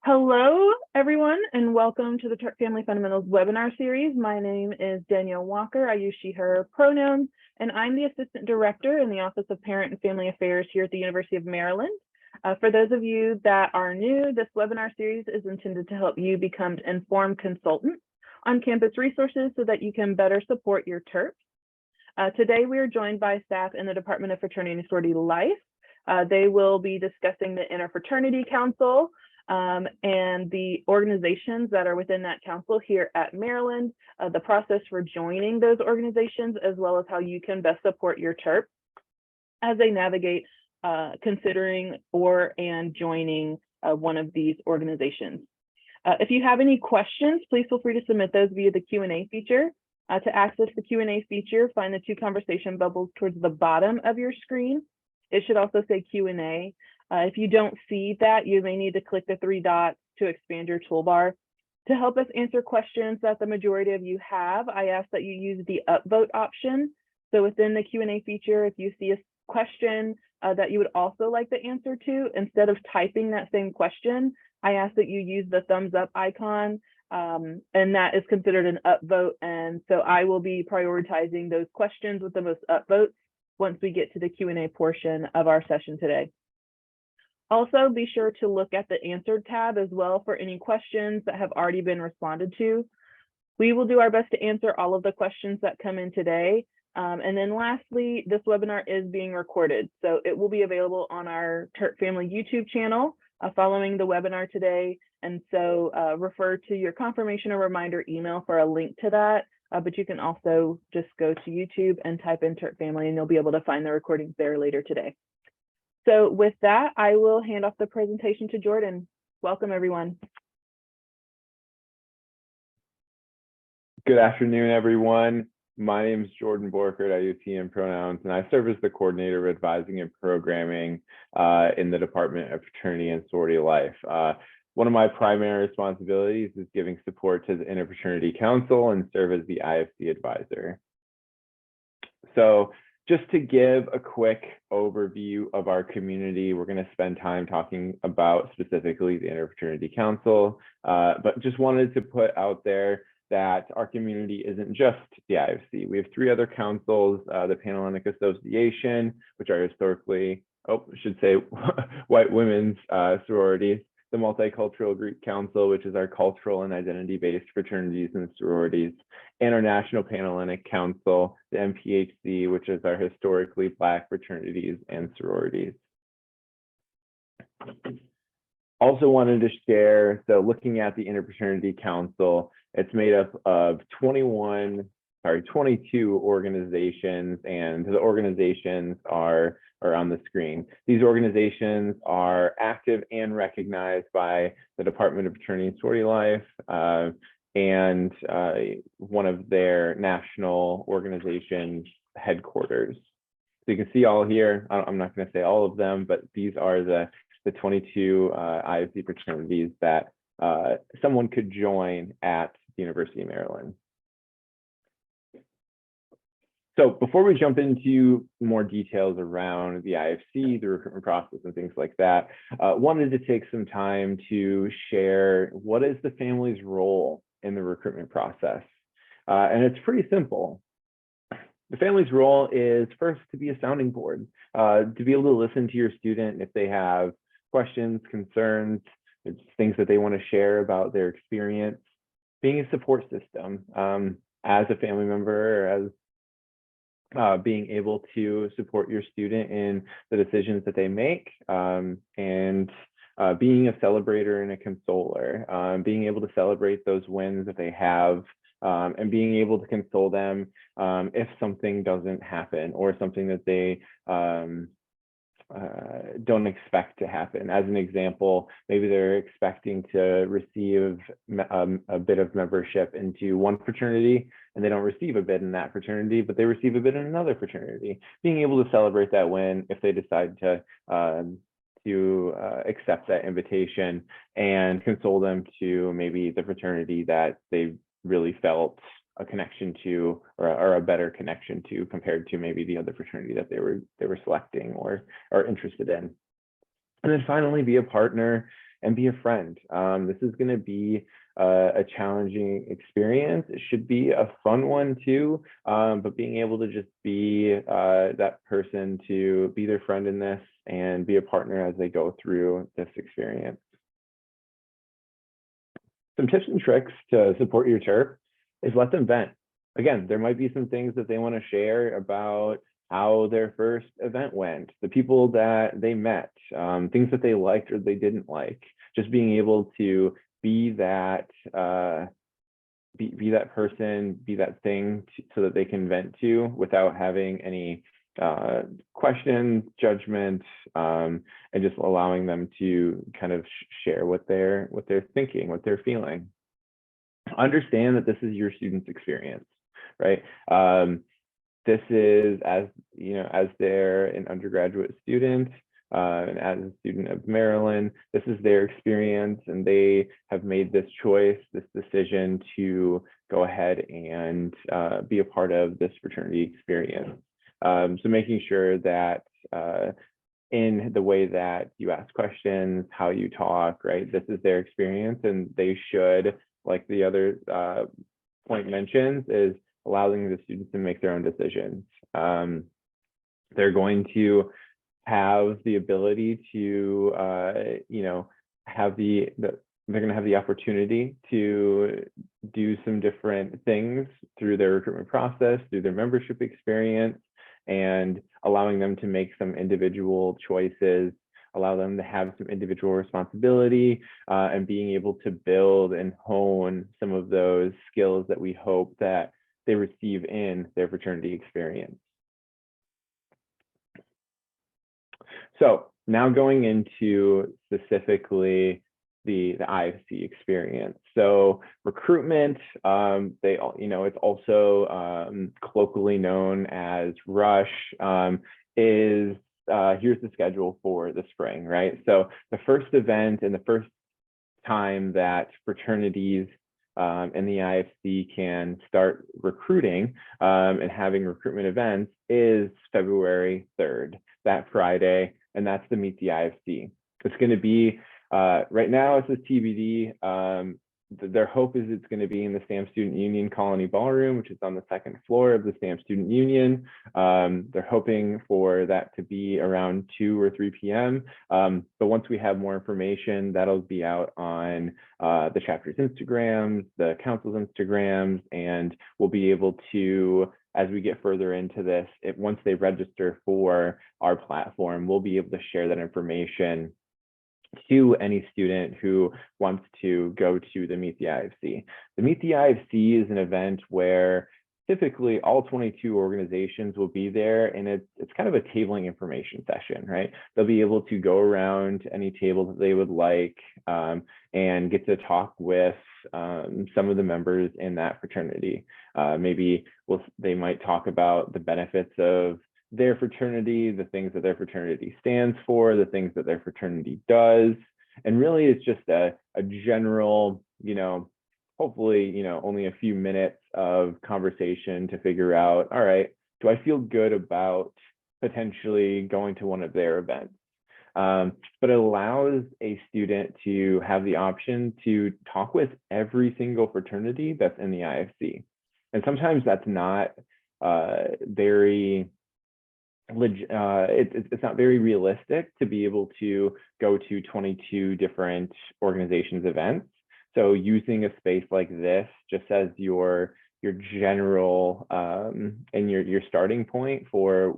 Hello, everyone, and welcome to the Terp Family Fundamentals webinar series. My name is Danielle Walker. I use she, her pronouns, and I'm the Assistant Director in the Office of Parent and Family Affairs here at the University of Maryland. For those of you that are new, this webinar series is intended to help you become informed consultants on campus resources so that you can better support your Terps. Today, we are joined by staff in the Department of Fraternity and Sorority Life. They will be discussing the Interfraternity Council, and the organizations that are within that council here at Maryland, the process for joining those organizations, as well as how you can best support your Terp as they navigate considering and joining one of these organizations. If you have any questions, please feel free to submit those via the Q&A feature. To access the Q&A feature, find the two conversation bubbles towards the bottom of your screen. It should also say Q&A. If you don't see that, you may need to click the three dots to expand your toolbar. To help us answer questions that the majority of you have, I ask that you use the upvote option. So within the Q&A feature, if you see a question that you would also like the answer to, instead of typing that same question, I ask that you use the thumbs up icon, and that is considered an upvote. And so I will be prioritizing those questions with the most upvotes once we get to the Q&A portion of our session today. Also, be sure to look at the Answered tab as well for any questions that have already been responded to. We will do our best to answer all of the questions that come in today. And then lastly, this webinar is being recorded, so it will be available on our Terp Family YouTube channel following the webinar today. And so refer to your confirmation or reminder email for a link to that. But you can also just go to YouTube and type in Terp Family, and you'll be able to find the recordings there later today. So with that, I will hand off the presentation to Jordan. Welcome, everyone. Good afternoon, everyone. My name is Jordan Borkert. I use he and pronouns, and I serve as the coordinator of advising and programming in the Department of Fraternity and Sorority Life. One of my primary responsibilities is giving support to the Interfraternity Council and serve as the IFC advisor. So just to give a quick overview of our community, we're going to spend time talking about specifically the Interfraternity Council, but just wanted to put out there that our community isn't just the IFC. We have three other councils, the Panhellenic Association, which are historically, I should say, white women's sororities, the Multicultural Greek Council, which is our cultural and identity-based fraternities and sororities, and our National Panhellenic Council, the MPHC, which is our historically Black fraternities and sororities. Also wanted to share, so looking at the Interfraternity Council, it's made up of 22 organizations, and the organizations are on the screen. These organizations are active and recognized by the Department of Fraternity and Sorority Life and one of their national organization headquarters. So you can see all here. I'm not going to say all of them, but these are the 22 IFC fraternities that someone could join at the University of Maryland. So before we jump into more details around the IFC, the recruitment process and things like that, wanted to take some time to share what is the family's role in the recruitment process. And it's pretty simple. The family's role is first to be a sounding board, to be able to listen to your student if they have questions, concerns, things that they want to share about their experience, being a support system as a family member, or as being able to support your student in the decisions that they make, and being a celebrator and a consoler, being able to celebrate those wins that they have, and being able to console them if something doesn't happen or something that they don't expect to happen. As an example, maybe they're expecting to receive a bit of membership into one fraternity and they don't receive a bid in that fraternity, but they receive a bid in another fraternity. Being able to celebrate that win if they decide to accept that invitation and console them to maybe the fraternity that they really felt a connection to, or a better connection to, compared to maybe the other fraternity that they were selecting or interested in. And then finally, be a partner and be a friend. This is going to be a challenging experience. It should be a fun one too, but being able to just be that person to be their friend in this and be a partner as they go through this experience. Some tips and tricks to support your Terp is let them vent. Again, there might be some things that they want to share about how their first event went, the people that they met, things that they liked or they didn't like. Just being able to be that be that person, be that thing so that they can vent to without having any questions, judgment, and just allowing them to kind of share what they're thinking, what they're feeling. Understand that this is your student's experience, right? This is, as you know, as they're an undergraduate student and as a student of Maryland, this is their experience, and they have made this choice, this decision to go ahead and be a part of this fraternity experience. So making sure that in the way that you ask questions, how you talk, right? This is their experience, and they should, like the other point mentions, is allowing the students to make their own decisions. They're going to have the ability to, you know, have they're going to have the opportunity to do some different things through their recruitment process, through their membership experience, and allowing them to make some individual choices, allow them to have some individual responsibility, and being able to build and hone some of those skills that we hope that they receive in their fraternity experience. So now going into specifically the IFC experience. So recruitment, it's also colloquially known as Rush, is here's the schedule for the spring, right? So the first event and the first time that fraternities and the IFC can start recruiting and having recruitment events is February 3rd, that Friday, and that's the Meet the IFC. It's going to be, right now it says TBD. Their hope is it's going to be in the Stamp Student Union Colony Ballroom, which is on the second floor of the Stamp Student Union. They're hoping for that to be around 2 or 3 p.m. But once we have more information, that'll be out on the chapter's Instagrams, the council's Instagrams, and we'll be able to, as we get further into this, once they register for our platform, we'll be able to share that information to any student who wants to go to the Meet the IFC. The Meet the IFC is an event where typically all 22 organizations will be there, and it's kind of a tabling information session, right? They'll be able to go around any table that they would like and get to talk with some of the members in that fraternity. Maybe they might talk about the benefits of their fraternity, the things that their fraternity stands for, the things that their fraternity does. And really it's just a general, hopefully, only a few minutes of conversation to figure out, all right, do I feel good about potentially going to one of their events? But it allows a student to have the option to talk with every single fraternity that's in the IFC. And sometimes that's not it's not very realistic to be able to go to 22 different organizations' events. So using a space like this just as your general and your starting point for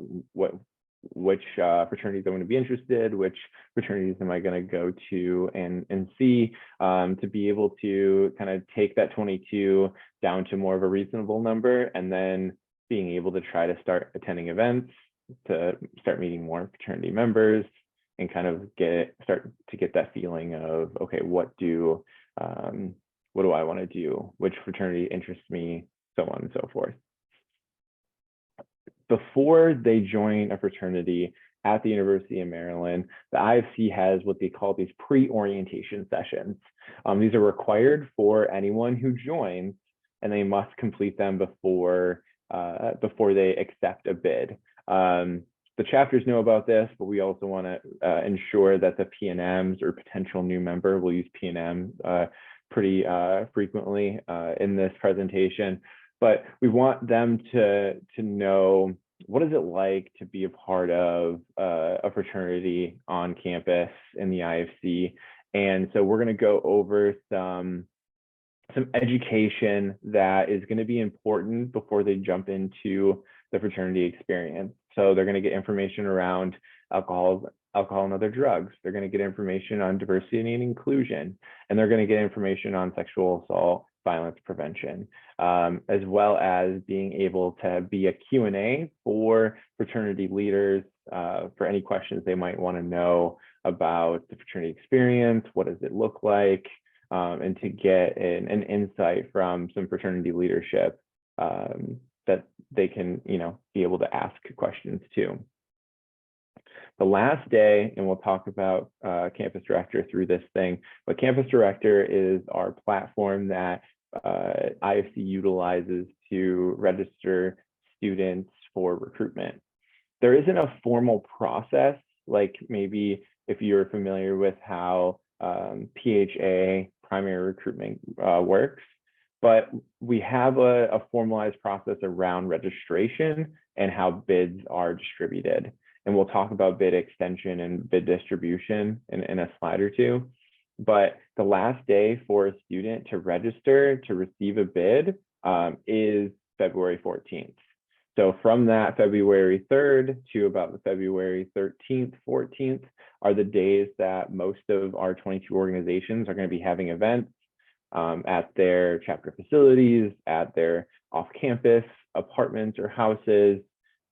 which fraternities I want to be interested, which fraternities am I going to go to and see, to be able to kind of take that 22 down to more of a reasonable number, and then being able to try to start attending events, to start meeting more fraternity members, and kind of start to get that feeling of, okay, what do I want to do? Which fraternity interests me, so on and so forth. Before they join a fraternity at the University of Maryland, the IFC has what they call these pre-orientation sessions. These are required for anyone who joins, and they must complete them before they accept a bid. the chapters know about this, but we also want to ensure that the P&Ms or potential new member will use P&M pretty frequently in this presentation. But we want them to know, what is it like to be a part of a fraternity on campus in the IFC. And so we're going to go over some education that is going to be important before they jump into the fraternity experience. So they're going to get information around alcohol and other drugs. They're going to get information on diversity and inclusion, and they're going to get information on sexual assault, violence prevention, as well as being able to be a Q&A for fraternity leaders for any questions they might want to know about the fraternity experience, what does it look like, and to get an insight from some fraternity leadership that they can, be able to ask questions to. The last day, and we'll talk about Campus Director through this thing, but Campus Director is our platform that IFC utilizes to register students for recruitment. There isn't a formal process, like maybe if you're familiar with how PHA, primary recruitment, works, but we have a formalized process around registration and how bids are distributed. And we'll talk about bid extension and bid distribution in a slide or two. But the last day for a student to register to receive a bid is February 14th. So from that February 3rd to about the February 13th, 14th are the days that most of our 22 organizations are going to be having events at their chapter facilities, at their off-campus apartments or houses,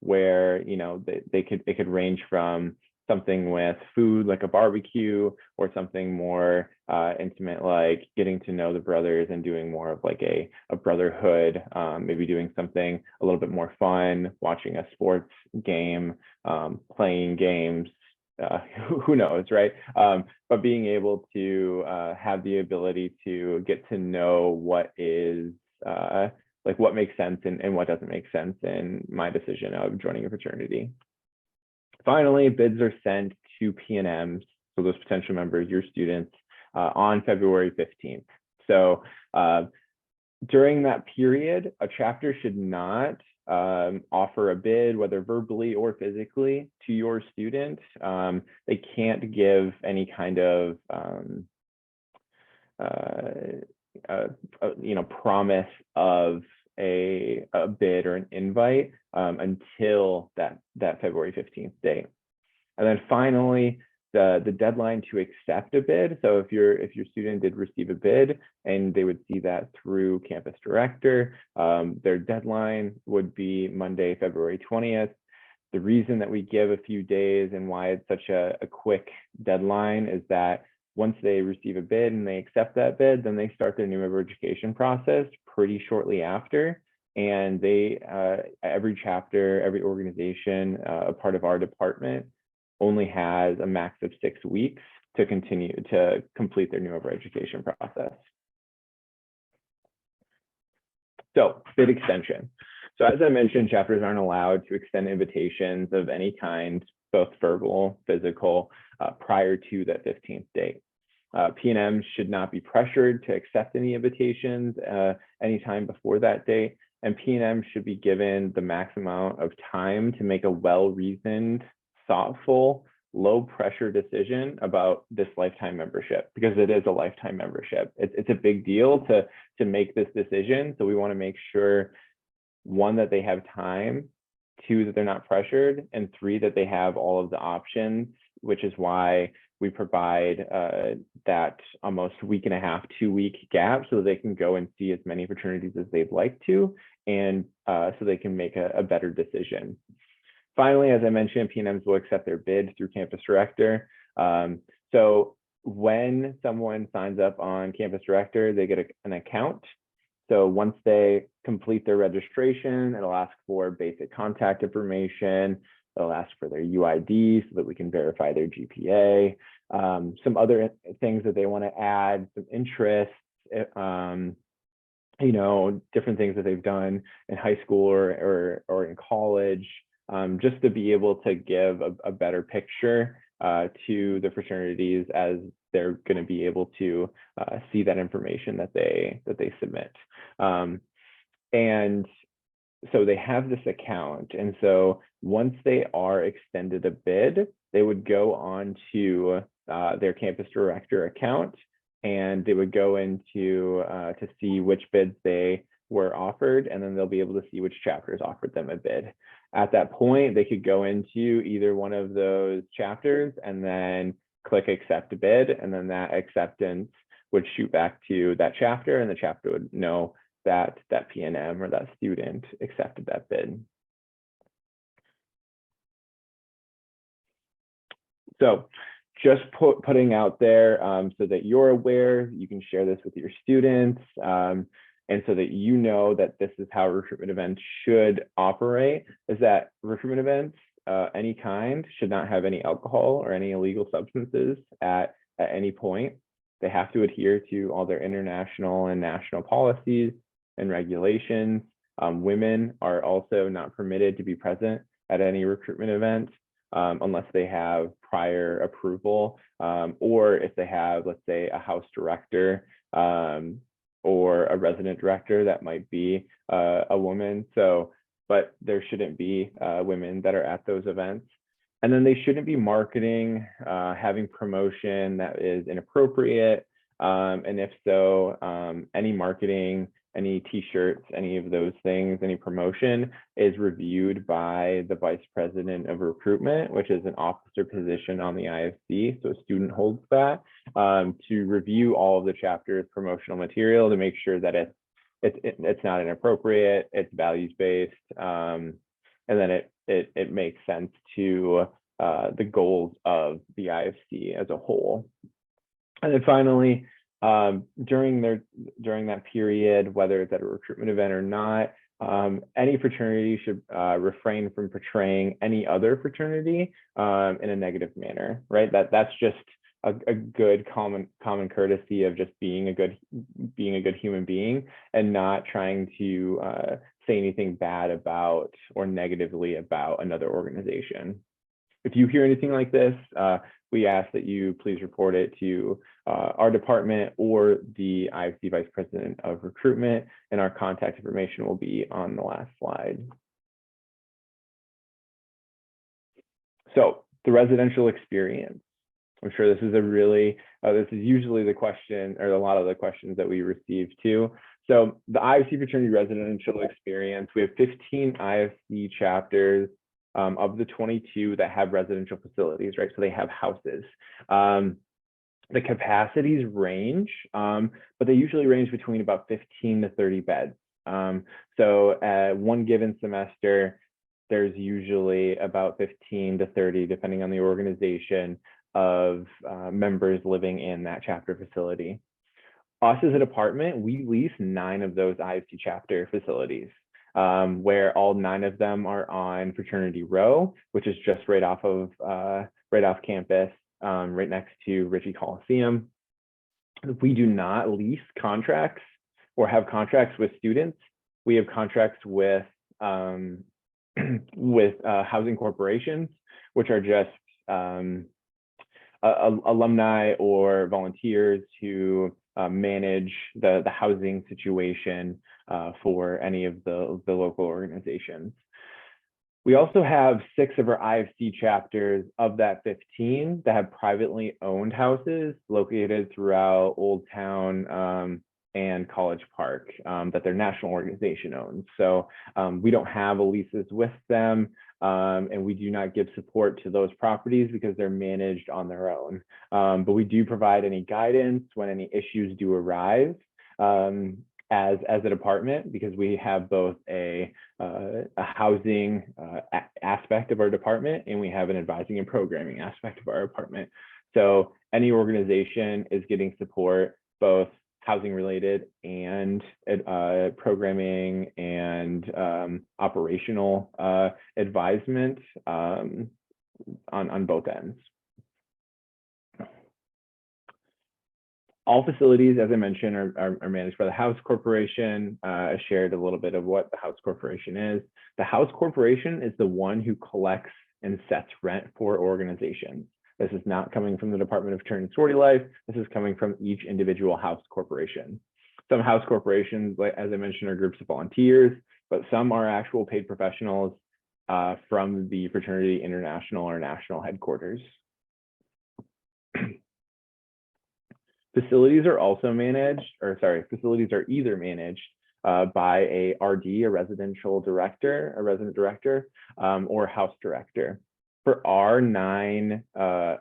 where it could range from something with food like a barbecue, or something more intimate like getting to know the brothers and doing more of like a brotherhood, maybe doing something a little bit more fun, watching a sports game, playing games, who knows, right? But being able to have the ability to get to know what is like what makes sense and what doesn't make sense in my decision of joining a fraternity. Finally, bids are sent to P&Ms, so those potential members, your students, on February 15th. So during that period, a chapter should not offer a bid, whether verbally or physically, to your student. They can't give any kind of promise of a bid or an invite until that February 15th date. And then finally, the deadline to accept a bid. So if your student did receive a bid and they would see that through Campus Director, their deadline would be Monday, February 20th. The reason that we give a few days and why it's such a quick deadline is that once they receive a bid and they accept that bid, then they start their new member education process pretty shortly after. And they, every chapter, every organization, a part of our department, only has a max of 6 weeks to continue to complete their new member education process. So bid extension. So as I mentioned, chapters aren't allowed to extend invitations of any kind, both verbal, physical, prior to that 15th date. P&Ms should not be pressured to accept any invitations anytime before that date, and P&Ms should be given the maximum amount of time to make a well-reasoned, thoughtful, low-pressure decision about this lifetime membership, because it is a lifetime membership. It's a big deal to make this decision, so we want to make sure, 1, that they have time, 2, that they're not pressured, and 3, that they have all of the options, which is why we provide that almost week and a half, 2-week gap, so they can go and see as many fraternities as they'd like to, and so they can make a better decision. Finally, as I mentioned, P&Ms will accept their bid through Campus Director. So when someone signs up on Campus Director, they get an account. So once they complete their registration, it'll ask for basic contact information. It'll ask for their UID so that we can verify their GPA. Some other things that they want to add, some interests, different things that they've done in high school or in college, just to be able to give a better picture to the fraternities as they're going to be able to see that information that they submit. And so they have this account, and so once they are extended a bid, they would go on to their campus director account, and they would go into to see which bids they were offered, and then they'll be able to see which chapters offered them a bid. At that point, they could go into either one of those chapters and then click accept bid, and then that acceptance would shoot back to that chapter, and the chapter would know that that PNM or that student accepted that bid. So just putting out there so that you're aware, you can share this with your students, and so that you know that this is how recruitment events should operate, is that recruitment events, any kind, should not have any alcohol or any illegal substances at any point. They have to adhere to all their international and national policies and regulations. Women are also not permitted to be present at any recruitment event unless they have prior approval, or if they have, let's say, a house director or a resident director that might be a woman. So, but there shouldn't be women that are at those events. And then they shouldn't be marketing, having promotion that is inappropriate. And if so, any marketing, any t-shirts, any of those things, any promotion is reviewed by the vice president of recruitment, which is an officer position on the IFC. So a student holds that to review all of the chapter's promotional material to make sure that it's not inappropriate, it's values-based, and then it makes sense to the goals of the IFC as a whole. And then finally, during that period, whether it's at a recruitment event or not, any fraternity should refrain from portraying any other fraternity in a negative manner, right? That's just a good common courtesy of just being a good human being and not trying to say anything bad about or negatively about another organization. If you hear anything like this, we ask that you please report it to our department or the IFC Vice President of Recruitment, and our contact information will be on the last slide. So the residential experience. I'm sure this is this is usually the question, or a lot of the questions that we receive too. So the IFC fraternity residential experience, we have 15 IFC chapters of the 22 that have residential facilities, right? So they have houses. The capacities range, but they usually range between about 15 to 30 beds. So one given semester, there's usually about 15 to 30, depending on the organization, of members living in that chapter facility. Us as a department, we lease 9 of those IFC chapter facilities, where all 9 of them are on Fraternity Row, which is just right off campus, right next to Ritchie Coliseum. We do not lease contracts or have contracts with students. We have contracts with housing corporations, which are just alumni or volunteers who manage the housing situation for any of the local organizations. We also have 6 of our IFC chapters of that 15 that have privately owned houses located throughout Old Town and College Park that their national organization owns. So we don't have leases with them, and we do not give support to those properties because they're managed on their own. But we do provide any guidance when any issues do arise as a department, because we have both a housing aspect of our department, and we have an advising and programming aspect of our department. So any organization is getting support, both housing related and programming and operational advisement on both ends. All facilities, as I mentioned, are managed by the House Corporation. I shared a little bit of what the House Corporation is. The House Corporation is the one who collects and sets rent for organizations. This is not coming from the Department of Fraternity and Sorority Life. This is coming from each individual House Corporation. Some House corporations, like as I mentioned, are groups of volunteers, but some are actual paid professionals from the Fraternity International or national headquarters. Facilities are also managed, facilities are either managed by a RD, a resident director, or house director. For our 9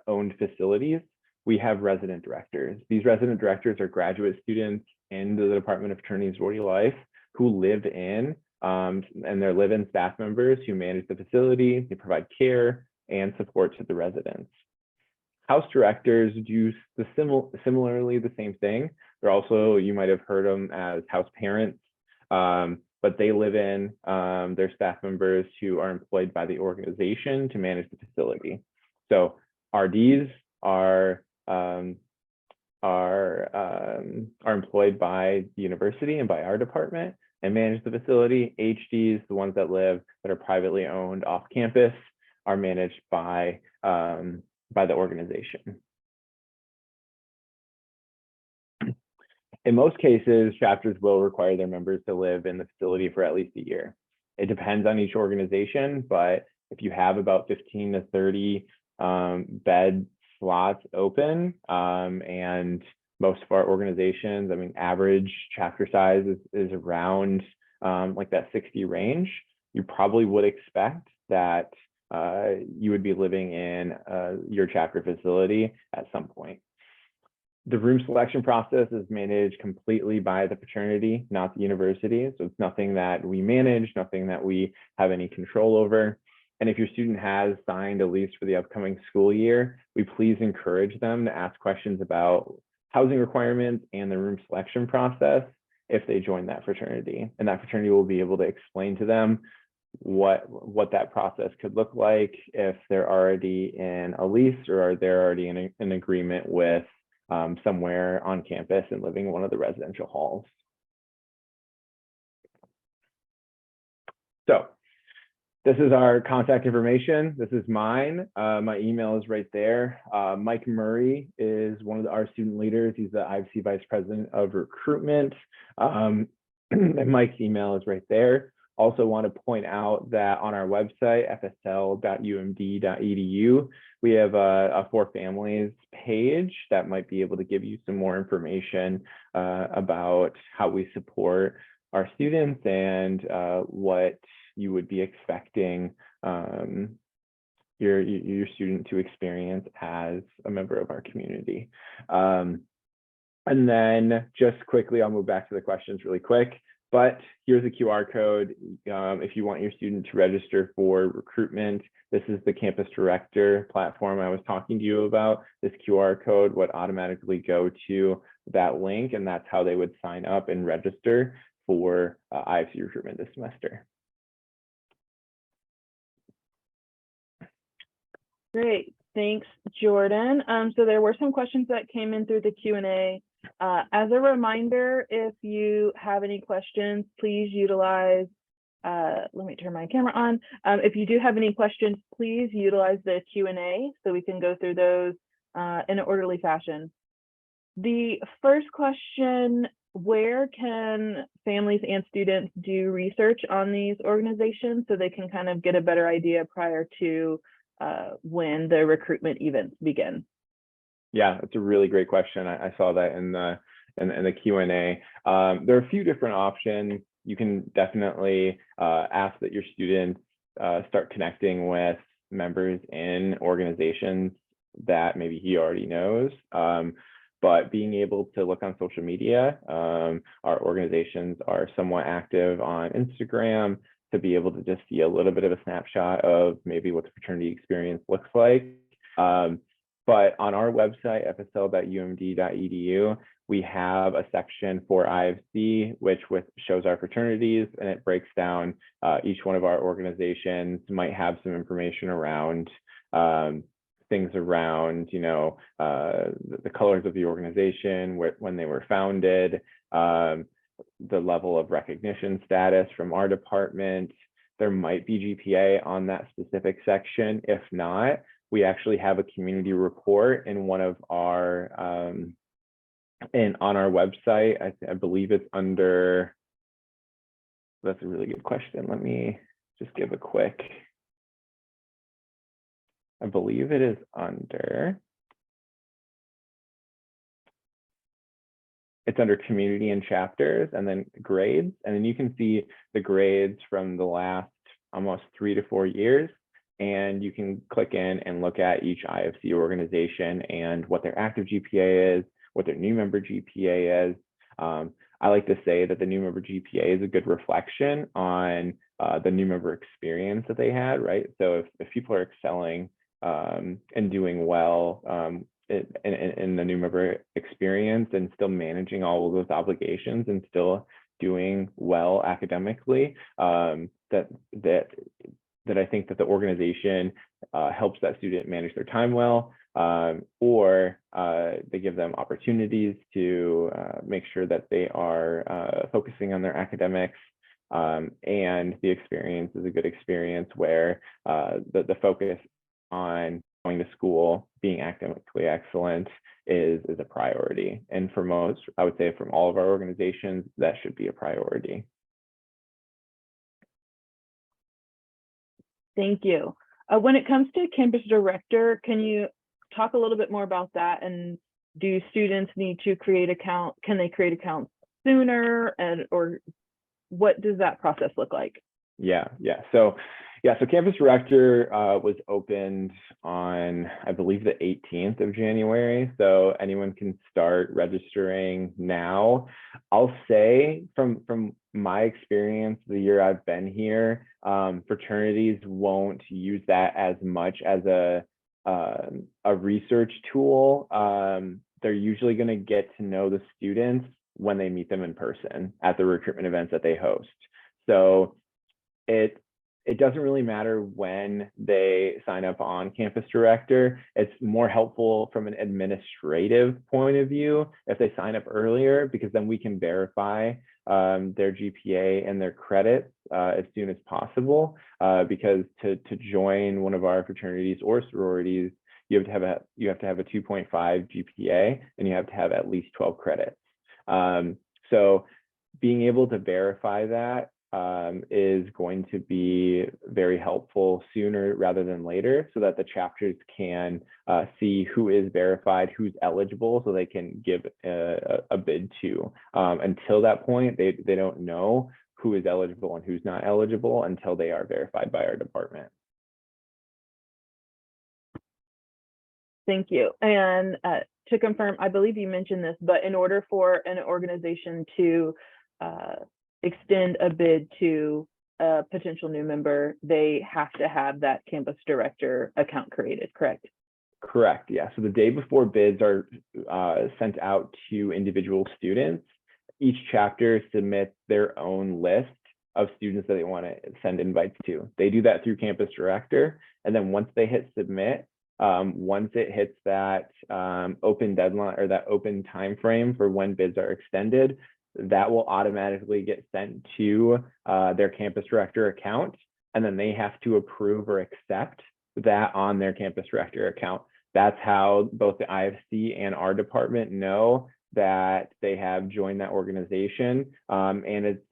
owned facilities, we have resident directors. These resident directors are graduate students in the Department of Fraternity and Sorority Life who live in, and they're live-in staff members who manage the facility. They provide care and support to the residents. House directors do similarly the same thing. They're also, you might have heard them as house parents, but they live in, their staff members who are employed by the organization to manage the facility. So RDs are employed by the university and by our department and manage the facility. HDs, the ones that are privately owned off campus, are managed by the organization. In most cases, chapters will require their members to live in the facility for at least a year. It depends on each organization, but if you have about 15 to 30 bed slots open, and most of our organizations, I mean, average chapter size is around like that 60 range, you probably would expect that you would be living in your chapter facility at some point. The room selection process is managed completely by the fraternity, not the university. So it's nothing that we manage, nothing that we have any control over. And if your student has signed a lease for the upcoming school year, we please encourage them to ask questions about housing requirements and the room selection process if they join that fraternity. And that fraternity will be able to explain to them what that process could look like if they're already in a lease or they're already in an agreement with somewhere on campus and living in one of the residential halls. So this is our contact information. This is mine. My email is right there. Mike Murray is one of our student leaders. He's the IFC Vice President of Recruitment. And Mike's email is right there. Also want to point out that on our website, fsl.umd.edu, we have a For Families page that might be able to give you some more information about how we support our students and what you would be expecting your student to experience as a member of our community. And then just quickly, I'll move back to the questions really quick. But here's a QR code if you want your student to register for recruitment. This is the Campus Director platform I was talking to you about. This QR code would automatically go to that link, and that's how they would sign up and register for IFC recruitment this semester. Great, thanks, Jordan. So there were some questions that came in through the Q&A. As a reminder, if you have any questions, please utilize, let me turn my camera on. If you do have any questions, please utilize the Q&A so we can go through those in an orderly fashion. The first question, where can families and students do research on these organizations so they can kind of get a better idea prior to when the recruitment events begin? Yeah, that's a really great question. I saw that in the Q&A. There are a few different options. You can definitely ask that your students start connecting with members in organizations that maybe he already knows. But being able to look on social media, our organizations are somewhat active on Instagram to be able to just see a little bit of a snapshot of maybe what the fraternity experience looks like. But on our website, fsl.umd.edu, we have a section for IFC, which shows our fraternities, and it breaks down each one of our organizations, might have some information around things around, the colors of the organization, when they were founded, the level of recognition status from our department. There might be GPA on that specific section. If not, we actually have a community report in one of our, on our website. I believe it's under, that's a really good question. Let me just give a quick, I believe it is under, it's under community and chapters and then grades. And then you can see the grades from the last almost 3 to 4 years. And you can click in and look at each IFC organization and what their active GPA is, what their new member GPA is. I like to say that the new member GPA is a good reflection on the new member experience that they had, right? So if people are excelling and doing well in the new member experience and still managing all of those obligations and still doing well academically, that I think that the organization helps that student manage their time well, or they give them opportunities to make sure that they are focusing on their academics, and the experience is a good experience where the focus on going to school, being academically excellent is a priority. And for most, I would say from all of our organizations, that should be a priority. Thank you. When it comes to campus director, can you talk a little bit more about that? And do students need to create account? Can they create accounts sooner, or what does that process look like? Yeah. So campus director was opened on, I believe, the 18th of January. So anyone can start registering now. I'll say from my experience, the year I've been here, fraternities won't use that as much as a research tool. They're usually going to get to know the students when they meet them in person at the recruitment events that they host. So it doesn't really matter when they sign up on campus director. It's more helpful from an administrative point of view if they sign up earlier, because then we can verify their GPA and their credits as soon as possible. Because to join one of our fraternities or sororities, you have to have a 2.5 GPA and you have to have at least 12 credits. So being able to verify that is going to be very helpful sooner rather than later, so that the chapters can see who is verified, who's eligible, so they can give a bid to. Until that point, they don't know who is eligible and who's not eligible until they are verified by our department. Thank you. And to confirm, I believe you mentioned this, but in order for an organization to extend a bid to a potential new member, they have to have that campus director account created, correct? Correct, yeah. So the day before bids are sent out to individual students, each chapter submits their own list of students that they want to send invites to. They do that through campus director, and then once they hit submit, once it hits that open deadline or that open time frame for when bids are extended, that will automatically get sent to their campus director account, and then they have to approve or accept that on their campus director account. That's how both the IFC and our department know that they have joined that organization, and it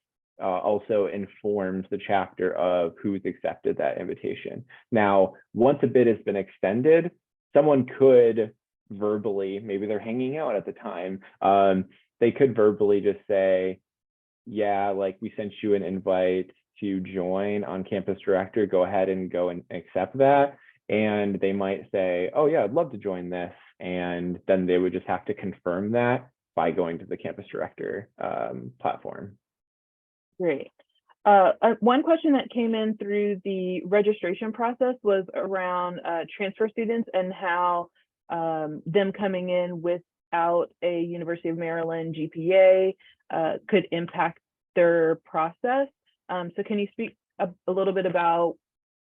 also informs the chapter of who's accepted that invitation. Now, once a bid has been extended, someone could verbally, maybe they're hanging out at the time, they could verbally just say, yeah, like we sent you an invite to join on campus director, go ahead and go and accept that. And they might say, oh yeah, I'd love to join this. And then they would just have to confirm that by going to the campus director platform. Great. One question that came in through the registration process was around transfer students and how them coming in without a University of Maryland GPA could impact their process. So can you speak a little bit about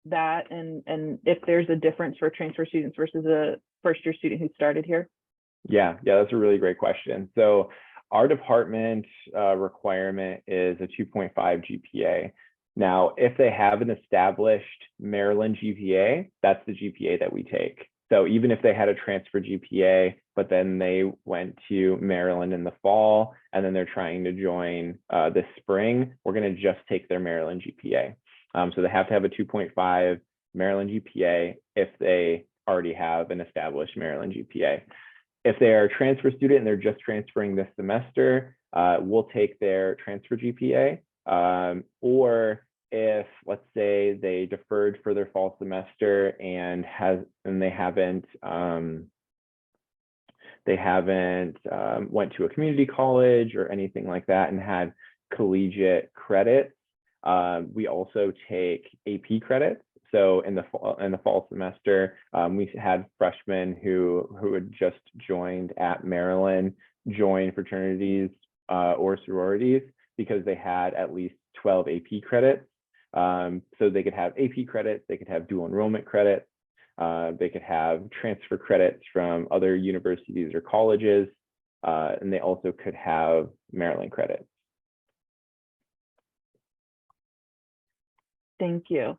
that and if there's a difference for transfer students versus a first-year student who started here? Yeah, that's a really great question. So our department requirement is a 2.5 GPA. Now, if they have an established Maryland GPA, that's the GPA that we take. So even if they had a transfer GPA, but then they went to Maryland in the fall, and then they're trying to join this spring, we're going to just take their Maryland GPA. So they have to have a 2.5 Maryland GPA if they already have an established Maryland GPA. If they are a transfer student and they're just transferring this semester, we'll take their transfer GPA. Or if, let's say, they deferred for their fall semester and they haven't went to a community college or anything like that and had collegiate credits, we also take AP credits. So in the fall semester, we had freshmen who had just joined at Maryland join fraternities or sororities because they had at least 12 AP credits. So they could have AP credits, they could have dual enrollment credits, they could have transfer credits from other universities or colleges, and they also could have Maryland credits. Thank you.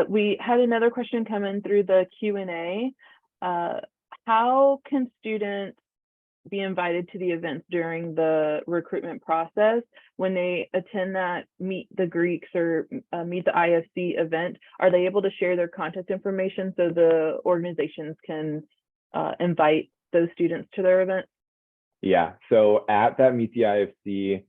We had another question come in through the Q&A. How can students be invited to the events during the recruitment process when they attend that Meet the Greeks or Meet the IFC event? Are they able to share their contact information so the organizations can invite those students to their event? Yeah, so at that Meet the IFC,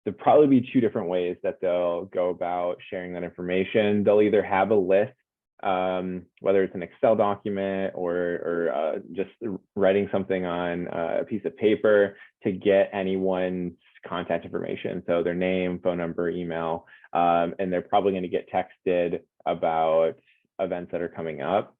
there'll probably be two different ways that they'll go about sharing that information. They'll either have a list, whether it's an Excel document or just writing something on a piece of paper to get anyone's contact information. So their name, phone number, email, and they're probably going to get texted about events that are coming up.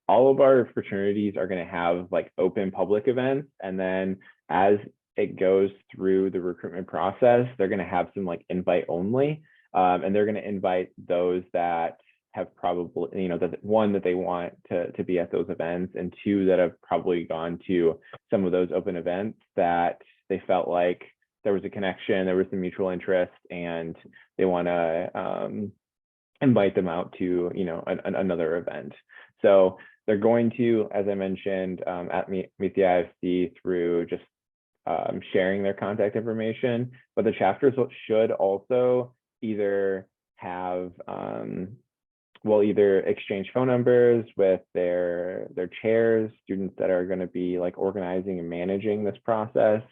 All of our fraternities are going to have like open public events. And then as it goes through the recruitment process, they're going to have some like invite only, and they're going to invite those that have probably, that they want to be at those events, and two, that have probably gone to some of those open events that they felt like there was a connection, there was some mutual interest, and they want to invite them out to, another event. So they're going to, as I mentioned, at Meet the IFC through just sharing their contact information, but the chapters should also either have either exchange phone numbers with their chairs, students that are going to be like organizing and managing this process.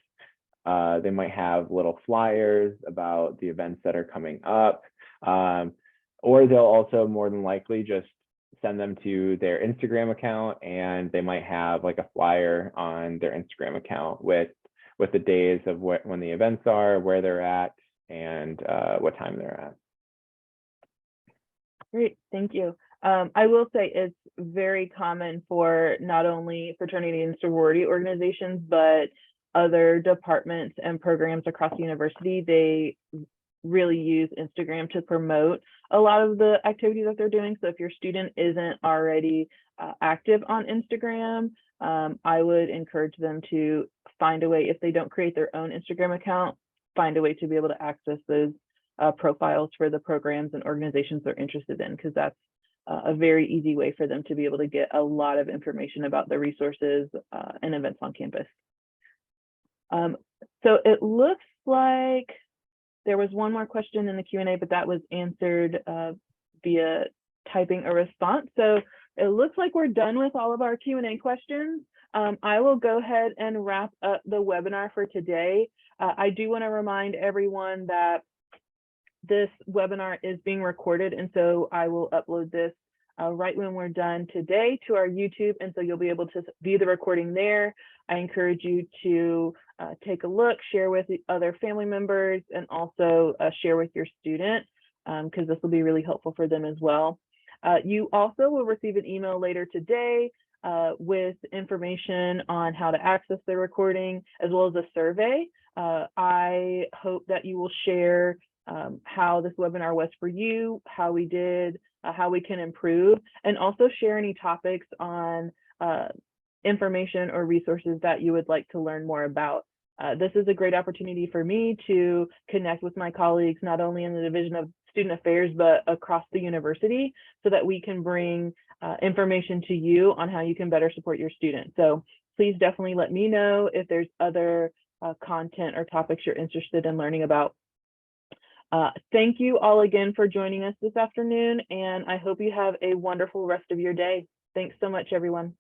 They might have little flyers about the events that are coming up, or they'll also more than likely just send them to their Instagram account, and they might have like a flyer on their Instagram account with the days of when the events are, where they're at, and what time they're at. Great, thank you. I will say it's very common for not only fraternity and sorority organizations, but other departments and programs across the university. They really use Instagram to promote a lot of the activities that they're doing. So if your student isn't already active on Instagram, I would encourage them to find a way, if they don't create their own Instagram account, find a way to be able to access those profiles for the programs and organizations they're interested in, because that's a very easy way for them to be able to get a lot of information about the resources and events on campus. So it looks like there was one more question in the Q&A, but that was answered via typing a response. So it looks like we're done with all of our Q&A questions. I will go ahead and wrap up the webinar for today. I do want to remind everyone that this webinar is being recorded, and so I will upload this right when we're done today to our YouTube, and so you'll be able to view the recording there. I encourage you to take a look, share with the other family members, and also share with your student, because this will be really helpful for them as well. You also will receive an email later today with information on how to access the recording, as well as a survey. I hope that you will share how this webinar was for you, how we did, how we can improve, and also share any topics on information or resources that you would like to learn more about. This is a great opportunity for me to connect with my colleagues, not only in the Division of Student Affairs, but across the university, so that we can bring information to you on how you can better support your students. So please definitely let me know if there's other content or topics you're interested in learning about. Thank you all again for joining us this afternoon, and I hope you have a wonderful rest of your day. Thanks so much, everyone.